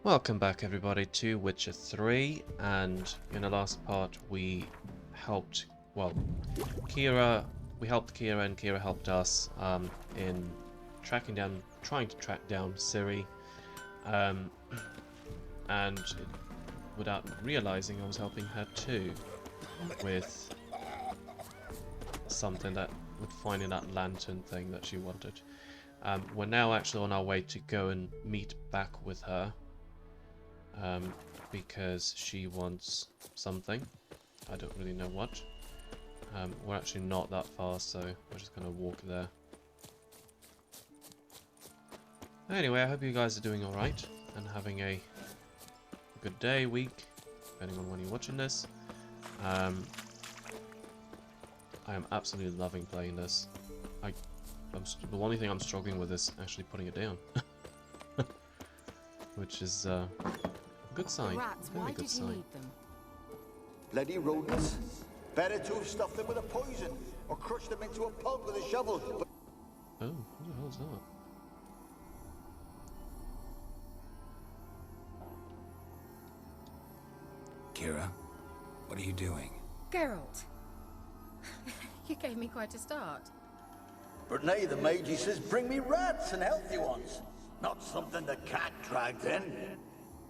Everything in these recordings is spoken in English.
Welcome back everybody to Witcher 3, and in the last part we helped, well, we helped Kira and Kira helped us in trying to track down Ciri, and without realizing I was helping her too with something with finding that lantern thing that she wanted. We're now actually on our way to go and meet back with her. Because she wants something. I don't really know what. We're actually not that far, so we're just going to walk there. Anyway, I hope you guys are doing alright and having a good day, week, depending on when you're watching this. I am absolutely loving playing this. The only thing I'm struggling with is actually putting it down. Which is good sign. Rats, why did you need them? Bloody rodents. Better to have stuffed them with a poison or crushed them into a pulp with a shovel. But oh, what the hell is that? Kira, what are you doing? Geralt, you gave me quite a start. but nay, the mage he says, bring me rats and healthy ones. Not something the cat dragged in.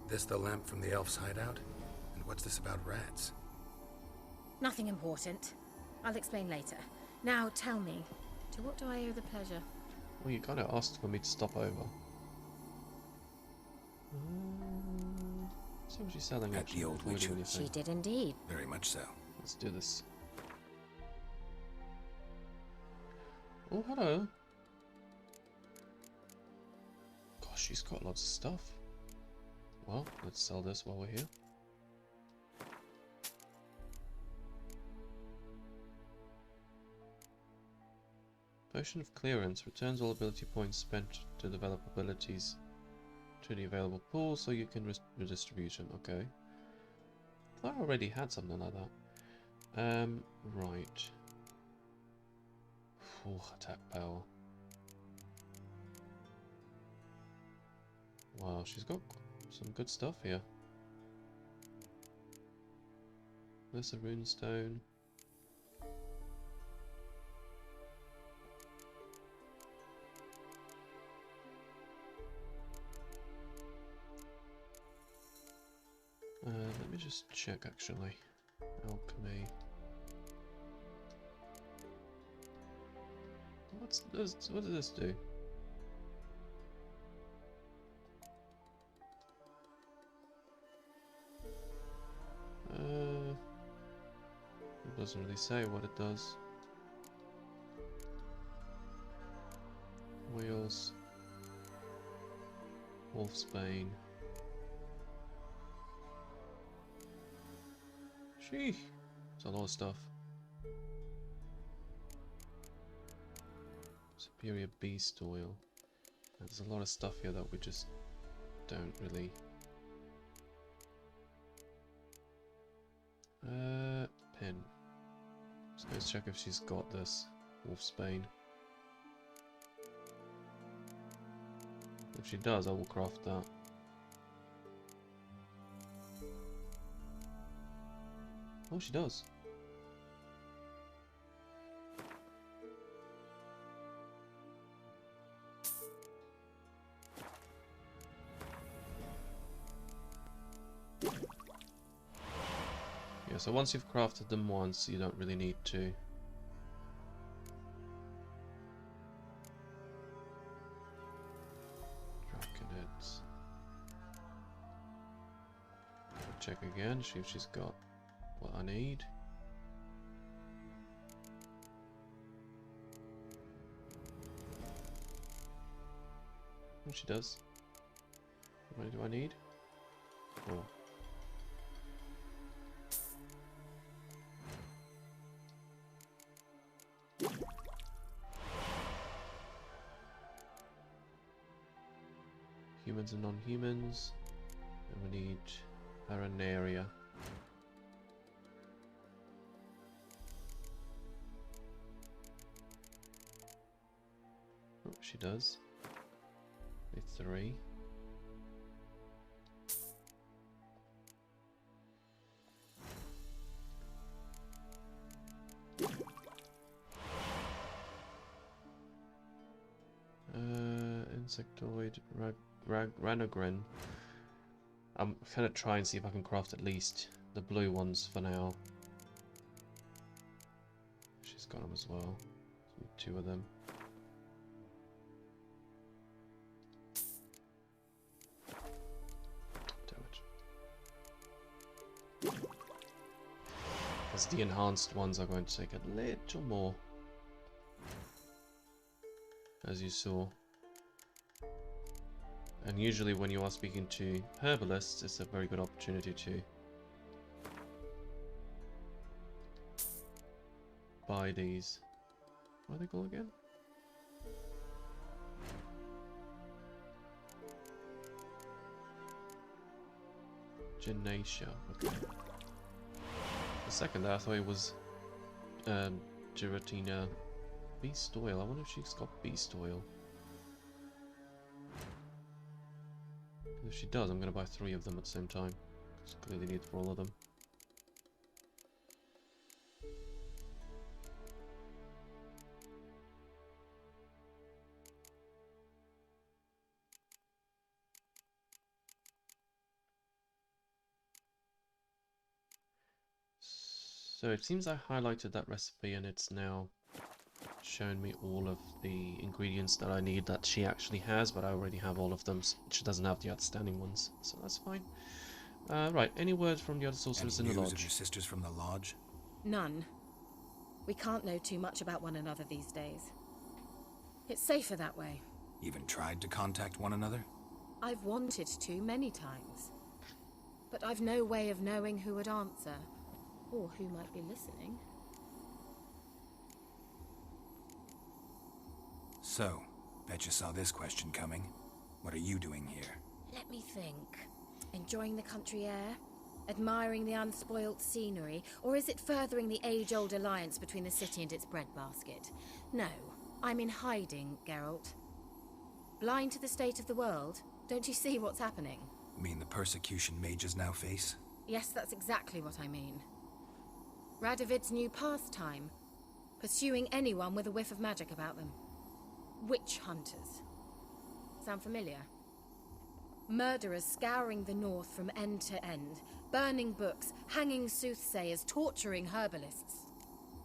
This the lamp from the elf's hideout? And what's this about rats? Nothing important. I'll explain later. Now tell me, to what do I owe the pleasure? Well, you kind of asked for me to stop over. See what she's selling At actually the old before we do witcher. anything. She did indeed. Very much so. Let's do this. Oh, hello. Gosh, she's got lots of stuff. Well, let's sell this while we're here. Potion of Clearance returns all ability points spent to develop abilities to the available pool, so you can redistribute them. Okay. I thought I already had something like that. Right. Full attack power. Wow, she's got some good stuff here. There's a runestone. Let me just check actually. Alchemy. What does this do? It doesn't really say what it does. Wheels. Wolfsbane. Sheesh. It's a lot of stuff. Superior beast oil. There's a lot of stuff here that we just don't really... Pin. So let's check if she's got this. Wolfsbane. If she does, I will craft that. Oh, she does. Yeah, so once you've crafted them once, you don't really need to. Draconids. Check again, see if she's got what I need. And she does. How many do I need? 4. Humans and non-humans. And we need Paranaria. Oh, she does. Need 3. insectoid, ranogren. I'm gonna try and see if I can craft at least the blue ones for now. She's got them as well. So 2 of them. As the enhanced ones are going to take a little more, as you saw. And usually when you are speaking to herbalists, it's a very good opportunity to buy these. What are they called again? Genacia. Okay. The second I thought it was Giratina beast oil. I wonder if she's got beast oil. If she does, I'm going to buy 3 of them at the same time. It's clearly need for all of them. So it seems I highlighted that recipe and it's now shown me all of the ingredients that I need that she actually has, but I already have all of them. She doesn't have the outstanding ones, so that's fine. Right, any word from the other sorcerers in the lodge? Of your sisters from the lodge? None. We can't know too much about one another these days. It's safer that way. Even tried to contact one another? I've wanted to many times. But I've no way of knowing who would answer, or who might be listening. So, bet you saw this question coming. What are you doing here? Let me think. Enjoying the country air? Admiring the unspoilt scenery? Or is it furthering the age-old alliance between the city and its breadbasket? No, I'm in hiding, Geralt. Blind to the state of the world? Don't you see what's happening? Mean the persecution mages now face? Yes, that's exactly what I mean. Radovid's new pastime. Pursuing anyone with a whiff of magic about them. Witch hunters. Sound familiar? Murderers scouring the north from end to end, burning books, hanging soothsayers, torturing herbalists.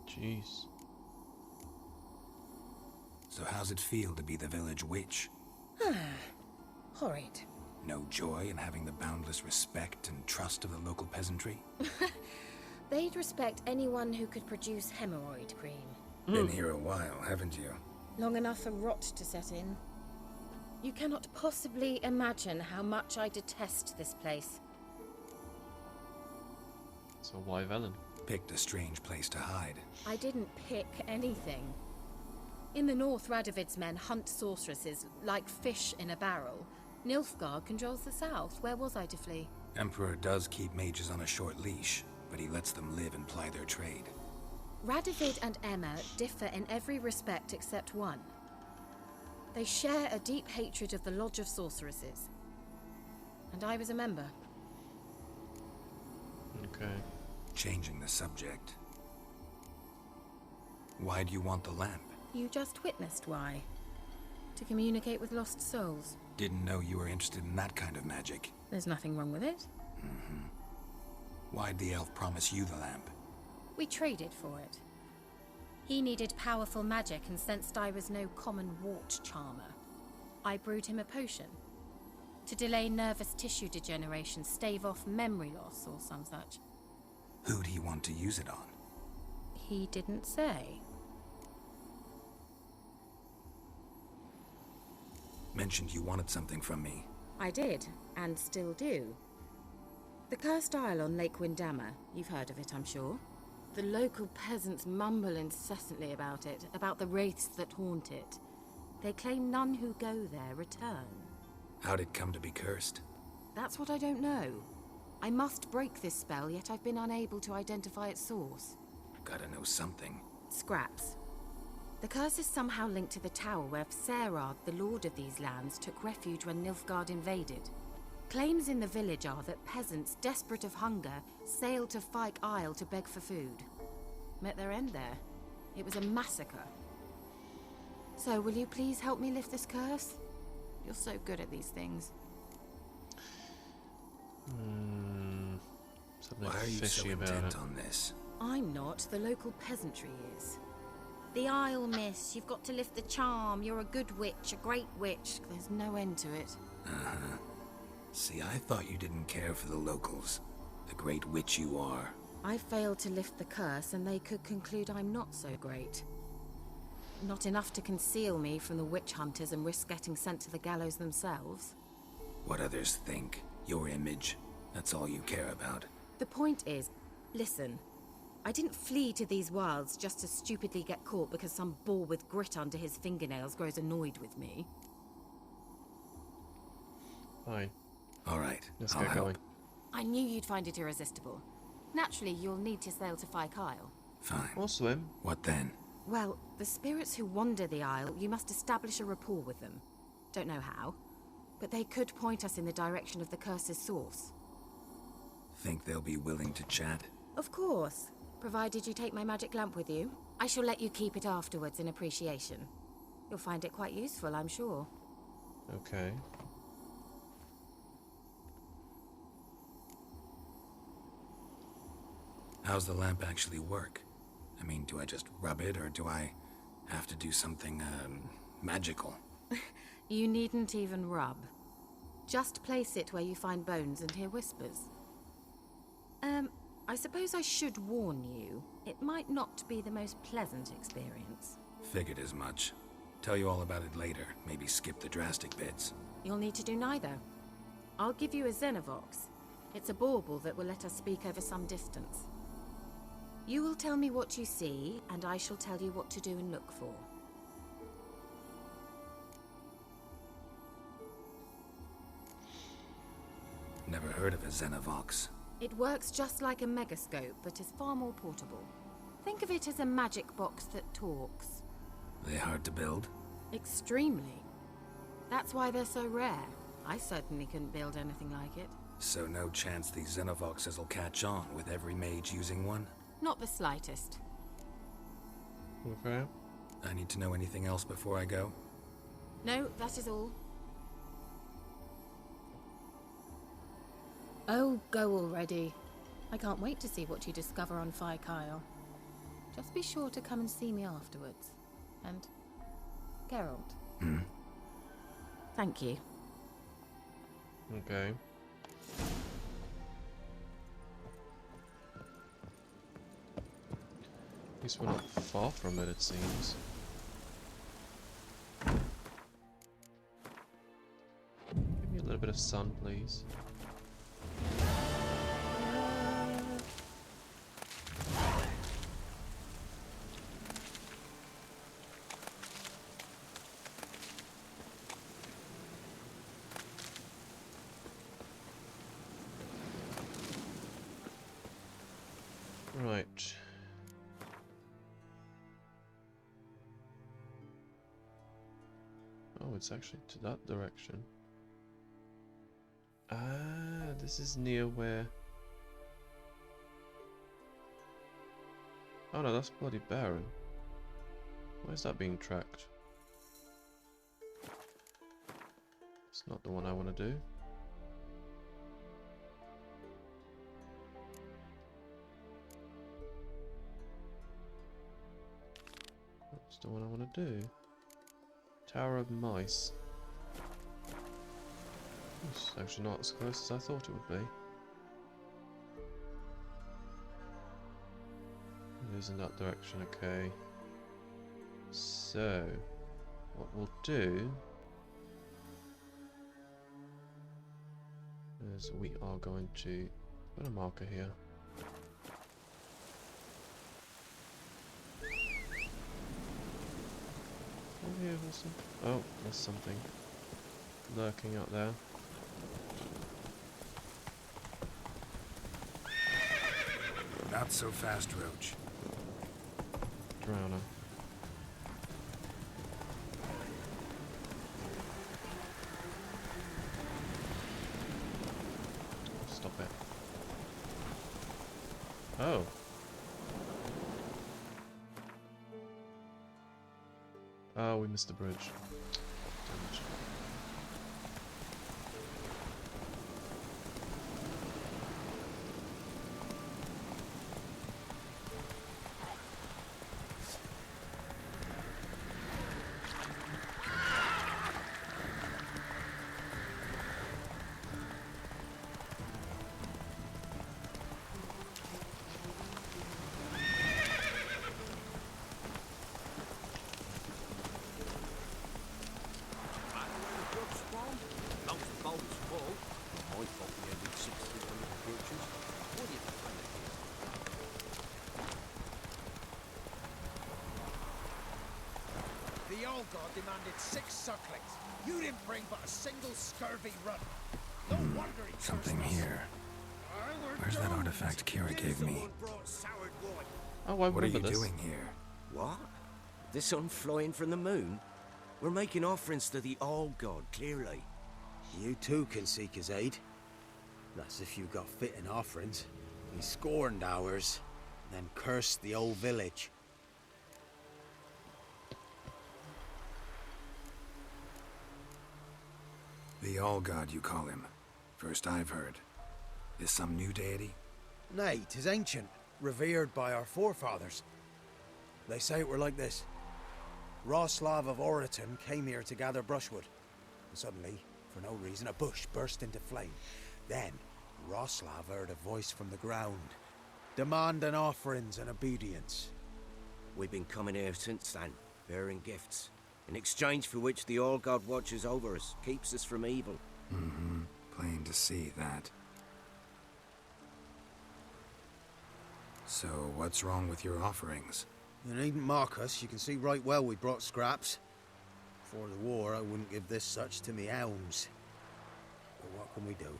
Jeez. So how's it feel to be the village witch? Horrid. No joy in having the boundless respect and trust of the local peasantry? They'd respect anyone who could produce hemorrhoid cream. Been here a while, haven't you? Long enough for rot to set in. You cannot possibly imagine how much I detest this place. So why Velen? Picked a strange place to hide. I didn't pick anything. In the north, Radovid's men hunt sorceresses like fish in a barrel. Nilfgaard controls the south. Where was I to flee? Emperor does keep mages on a short leash, but he lets them live and ply their trade. Radovid and Emma differ in every respect except one. They share a deep hatred of the Lodge of Sorceresses. And I was a member. Okay. Changing the subject. Why do you want the lamp? You just witnessed why. To communicate with lost souls. Didn't know you were interested in that kind of magic. There's nothing wrong with it. Why'd the elf promise you the lamp? We traded for it. He needed powerful magic and sensed I was no common wart charmer. I brewed him a potion. To delay nervous tissue degeneration, stave off memory loss or some such. Who'd he want to use it on? He didn't say. Mentioned you wanted something from me. I did, and still do. The cursed isle on Lake Windammer. You've heard of it, I'm sure. The local peasants mumble incessantly about it, about the wraiths that haunt it. They claim none who go there return. How'd it come to be cursed? That's what I don't know. I must break this spell, yet I've been unable to identify its source. Gotta know something. Scraps. The curse is somehow linked to the tower where Aard, the lord of these lands, took refuge when Nilfgaard invaded. Claims in the village are that peasants, desperate of hunger, sailed to Fyke Isle to beg for food. Met their end there. It was a massacre. So, will you please help me lift this curse? You're so good at these things. Something Why are you so fishy about intent it. on this? I'm not. The local peasantry is. The Isle, miss. You've got to lift the charm. You're a good witch, a great witch. There's no end to it. Uh-huh. See, I thought you didn't care for the locals. The great witch you are. I failed to lift the curse, and they could conclude I'm not so great. Not enough to conceal me from the witch hunters and risk getting sent to the gallows themselves. What others think. Your image. That's all you care about. The point is, listen, I didn't flee to these wilds just to stupidly get caught because some boar with grit under his fingernails grows annoyed with me. Fine. All right, Let's I'll get help. going. I knew you'd find it irresistible. Naturally, you'll need to sail to Fyke Isle. Fine. Or swim. What then? Well, the spirits who wander the Isle, you must establish a rapport with them. Don't know how, but they could point us in the direction of the curse's source. Think they'll be willing to chat? Of course, provided you take my magic lamp with you. I shall let you keep it afterwards in appreciation. You'll find it quite useful, I'm sure. Okay. How's the lamp actually work? I mean, do I just rub it, or do I have to do something, magical? You needn't even rub. Just place it where you find bones and hear whispers. I suppose I should warn you, it might not be the most pleasant experience. Figured as much. Tell you all about it later. Maybe skip the drastic bits. You'll need to do neither. I'll give you a Xenovox. It's a bauble that will let us speak over some distance. You will tell me what you see, and I shall tell you what to do and look for. Never heard of a Xenovox. It works just like a megascope, but is far more portable. Think of it as a magic box that talks. They hard to build? Extremely. That's why they're so rare. I certainly couldn't build anything like it. So no chance these Xenovoxes will catch on with every mage using one? Not the slightest. Okay. I need to know anything else before I go? No, that is all. Oh, go already. I can't wait to see what you discover on Fyke Isle. Just be sure to come and see me afterwards. And Geralt. Thank you. Okay. At least we're not far from it, it seems. Give me a little bit of sun, please. Right. Oh, it's actually to that direction. Ah, this is near where... Oh no, that's bloody barren. Where's that being tracked? It's not the one I want to do. That's the one I want to do. Tower of Mice. It's actually not as close as I thought it would be. It is in that direction, okay. So, what we'll do is we are going to put a marker here. Oh, here, oh, there's something lurking out there. Not so fast, Roach. Drowner. Stop it. Oh. Oh, we missed the bridge. Damn it. thought we had 600 approaches. What do you think? The old god demanded 6 sucklings. You didn't bring but a single scurvy run. No wonder he Something here. Where's that artifact Ciri gave me? Oh, I What are remember you this. doing here? What? The sun flying from the moon? We're making offerings to the old god, clearly. You too can seek his aid. That's if you got fitting offerings. He scorned ours, then cursed the old village. The All-God, you call him. First I've heard. Is some new deity? Nay, 'tis ancient, revered by our forefathers. They say it were like this. Roslav of Oriton came here to gather brushwood. And suddenly, for no reason, a bush burst into flame. Then, Roslav heard a voice from the ground, demanding offerings and obedience. We've been coming here since then, bearing gifts, in exchange for which the old god watches over us, keeps us from evil. Mm-hmm. Plain to see that. So, what's wrong with your offerings? You needn't mock us, you can see right well we brought scraps. Before the war, I wouldn't give this such to me elms. But what can we do?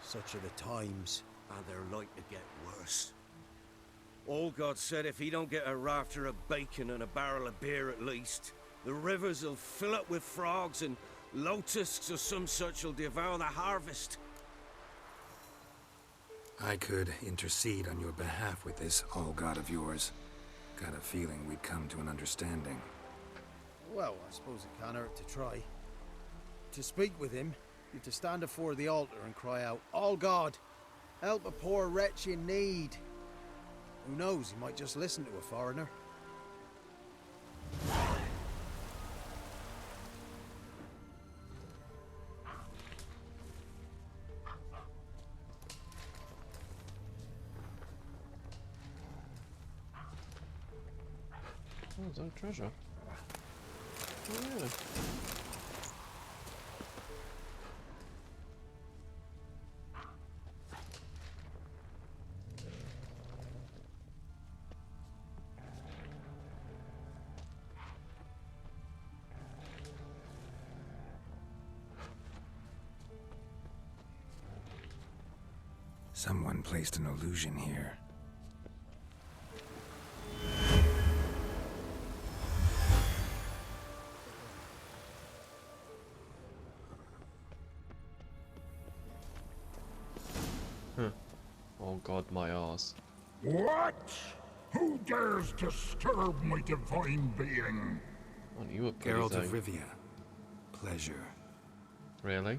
Such are the times. And they're like to get worse. Old God said if he don't get a rafter of bacon and a barrel of beer at least, the rivers will fill up with frogs and locusts or some such will devour the harvest. I could intercede on your behalf with this All-God of yours. Got a feeling we'd come to an understanding. Well, I suppose it can't hurt to try. To speak with him, you have to stand before the altar and cry out, "All God, help a poor wretch in need." Who knows, he might just listen to a foreigner. Oh, is that a treasure? Oh, yeah. Someone placed an illusion here. Oh god, my arse. What? Who dares disturb my divine being? Aren't you a pretty Geralt of thing? Rivia. Pleasure. Really?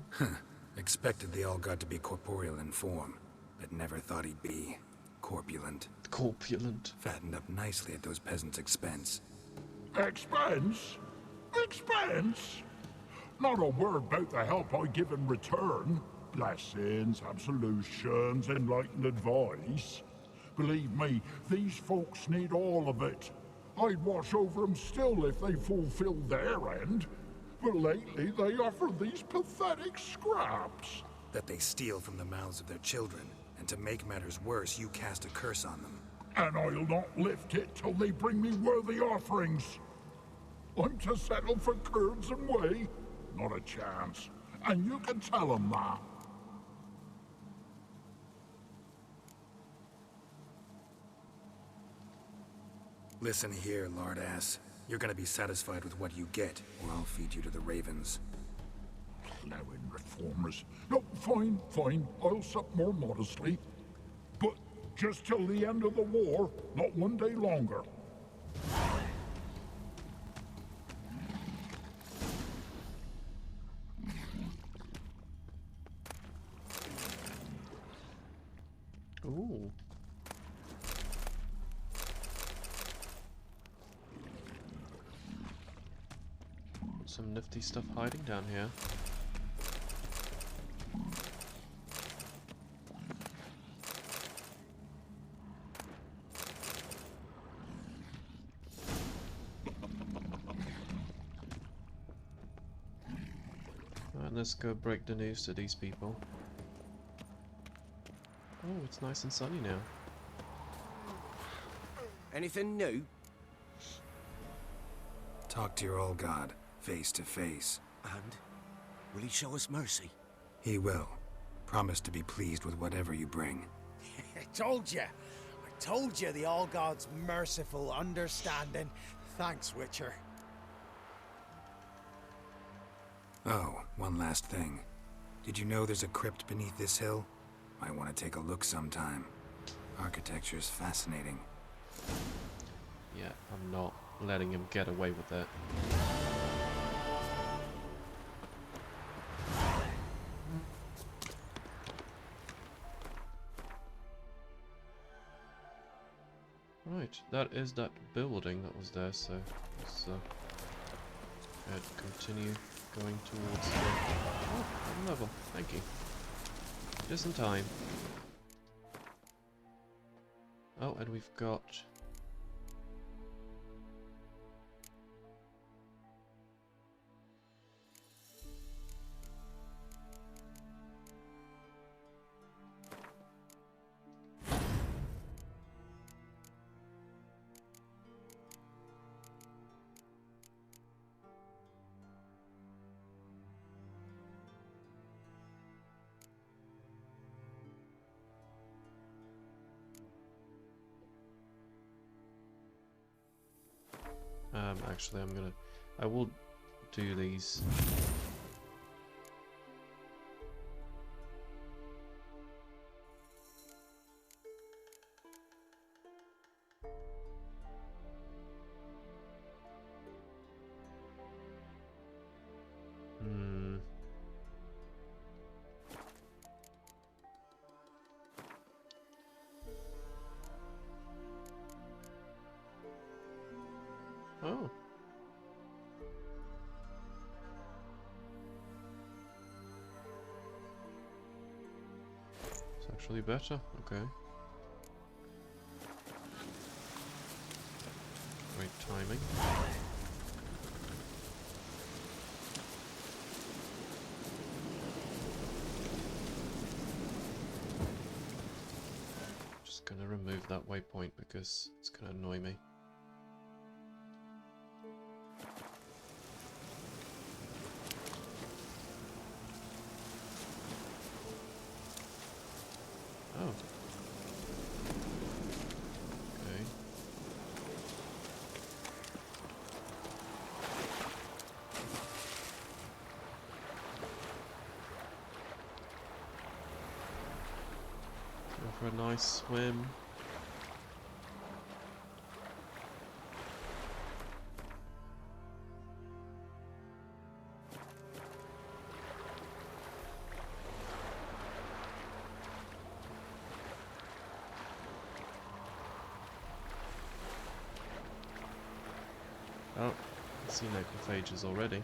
Expected the All-God to be corporeal in form, but never thought he'd be corpulent. Corpulent. Fattened up nicely at those peasants' expense. Expense? Expense? Not a word about the help I give in return. Blessings, absolutions, enlightened advice. Believe me, these folks need all of it. I'd watch over them still if they fulfilled their end. But lately they offer these pathetic scraps. That they steal from the mouths of their children, and to make matters worse, you cast a curse on them. And I'll not lift it till they bring me worthy offerings. I'm to settle for curds and whey? Not a chance. And you can tell them that. Listen here, lardass. You're gonna be satisfied with what you get, or I'll feed you to the ravens. Plowing reformers. No, fine, fine. I'll sup more modestly. But just till the end of the war, not one day longer. Ooh. Some nifty stuff hiding down here. let's go break the news to these people. Oh, it's nice and sunny now. Anything new? Talk to your old god, face to face. And? Will he show us mercy? He will. Promise to be pleased with whatever you bring. I told you! I told you the All God's merciful understanding. Thanks, Witcher. Oh, one last thing. Did you know there's a crypt beneath this hill? Might want to take a look sometime. Architecture's fascinating. Yeah, I'm not letting him get away with that. Right, that is that building that was there, so let's continue going towards the... Oh, one level, thank you. Just in time. Oh, and we've got... actually, I will do these. Oh. It's actually better, okay. Great timing. Just gonna remove that waypoint because it's gonna annoy me. Oh. Okay. Go for a nice swim. Oh, I see necrophages already.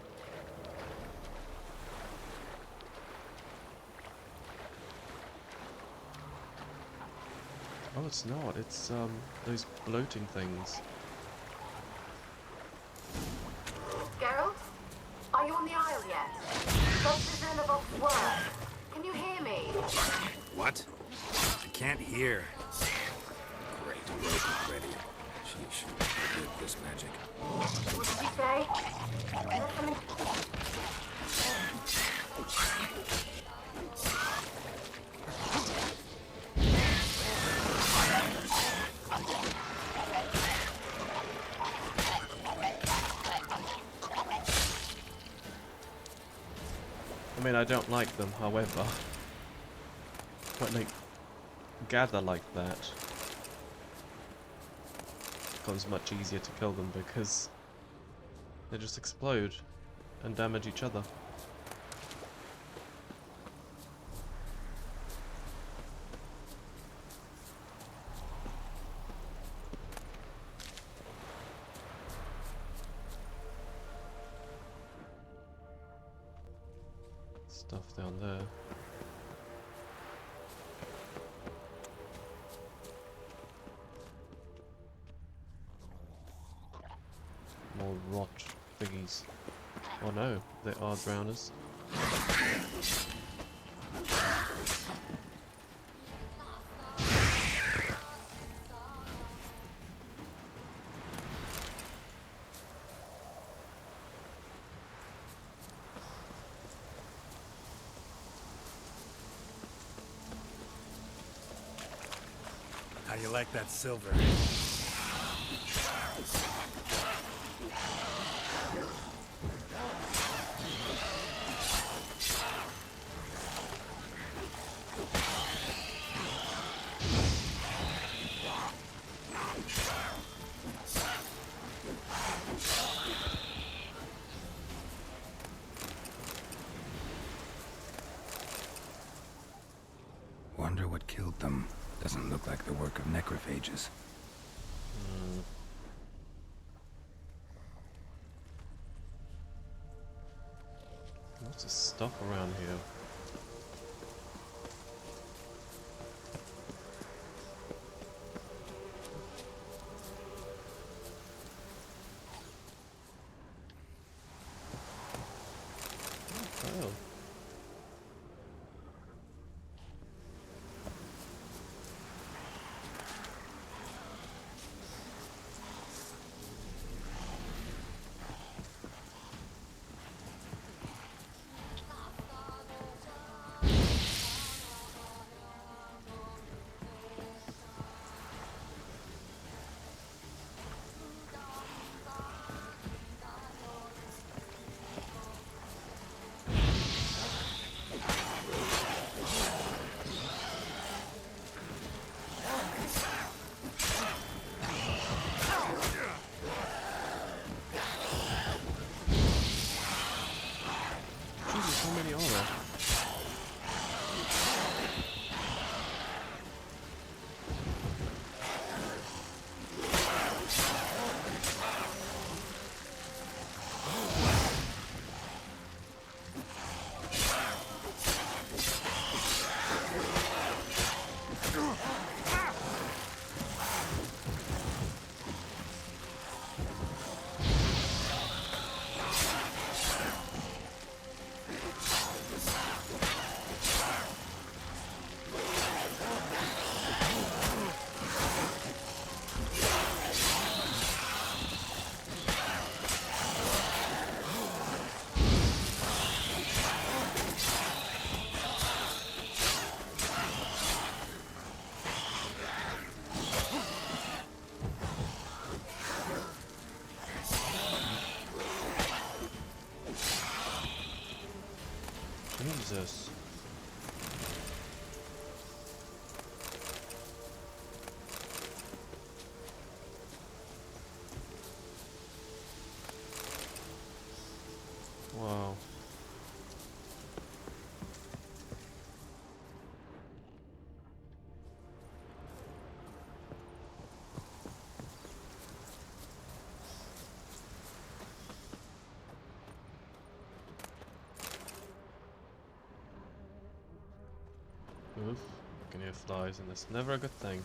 Oh, it's not. It's those bloating things. Geralt? Are you on the Isle yet? Just as of work. Can you hear me? What? I can't hear. Great, rope ready. Sheesh, good this magic. What did you say? I mean, I don't like them, however, when they gather like that, it becomes much easier to kill them because they just explode and damage each other. Stuff down there. More rot thingies. Oh no, they are drowners. How you like that silver? Wonder what killed them. Doesn't look like the work of necrophages. What's this stuff around here? Oh. Jesus, how many are there? Jesus. Wow. Oof, I can hear flies and that's never a good thing.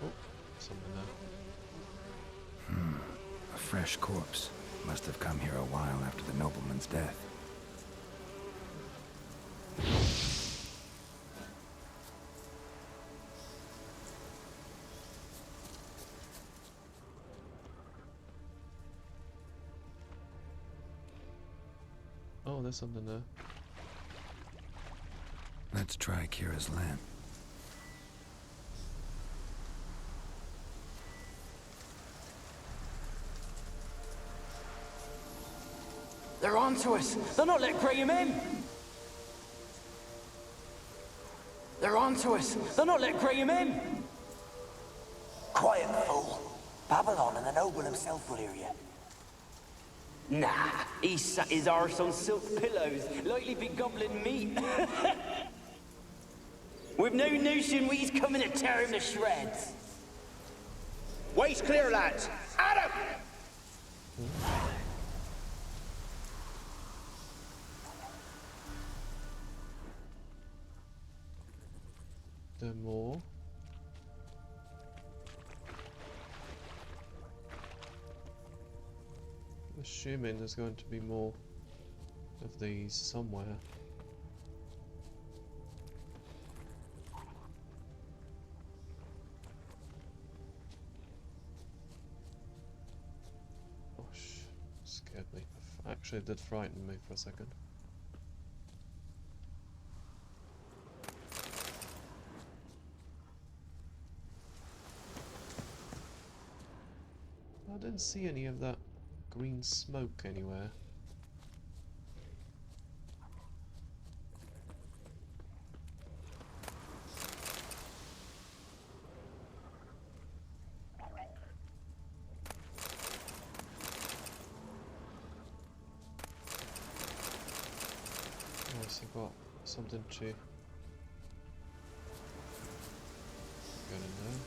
Oh, something there. A fresh corpse. Must have come here a while after the nobleman's death. Oh, there's something there. Let's try Kira's lamp. They're onto us. They're not letting Graham in. They're onto us. They're not letting Graham in. Quiet, fool. Babylon and the noble himself will hear you. Nah, he sat his arse on silk pillows, likely be gobbling meat. We've no notion we's coming to tear him to shreds. Waist clear, lads. Adam! there more? I'm assuming there's going to be more of these somewhere. Gosh, scared me. Actually, it did frighten me for a second. I didn't see any of that green smoke anywhere. Yes, I've got something to get in there.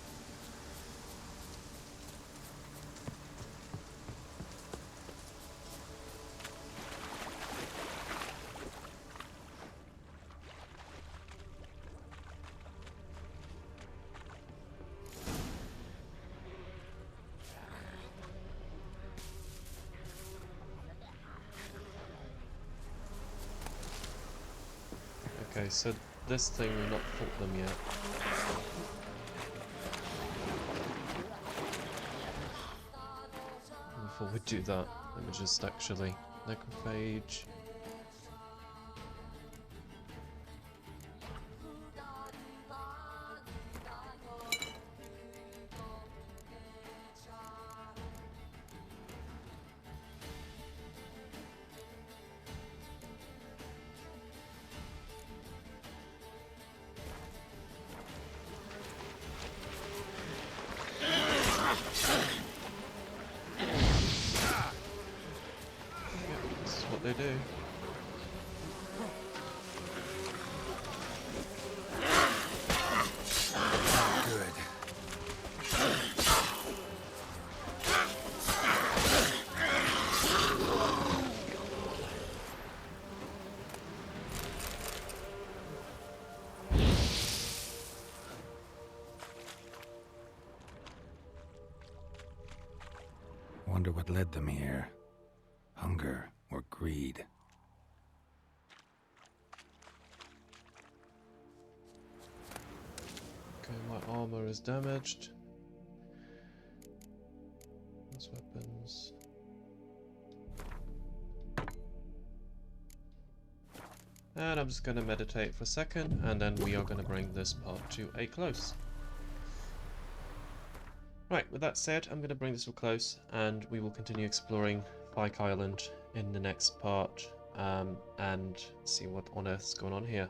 Okay, so this thing we've not fought them yet. Before we do that, let me just actually necrophage. They do. Good. Wonder what led them here. Hunger or greed. Okay, my armour is damaged. Those weapons. And I'm just going to meditate for a second, and then we are going to bring this part to a close. Right, with that said, I'm going to bring this to a close, and we will continue exploring Fyke Island in the next part, and see what on earth's going on here.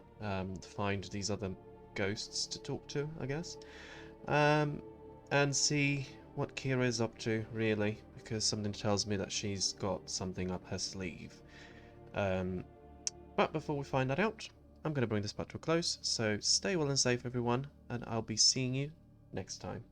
Find these other ghosts to talk to, I guess, and see what Kira is up to, really, because something tells me that she's got something up her sleeve. But before we find that out, I'm going to bring this part to a close, so stay well and safe, everyone, and I'll be seeing you next time.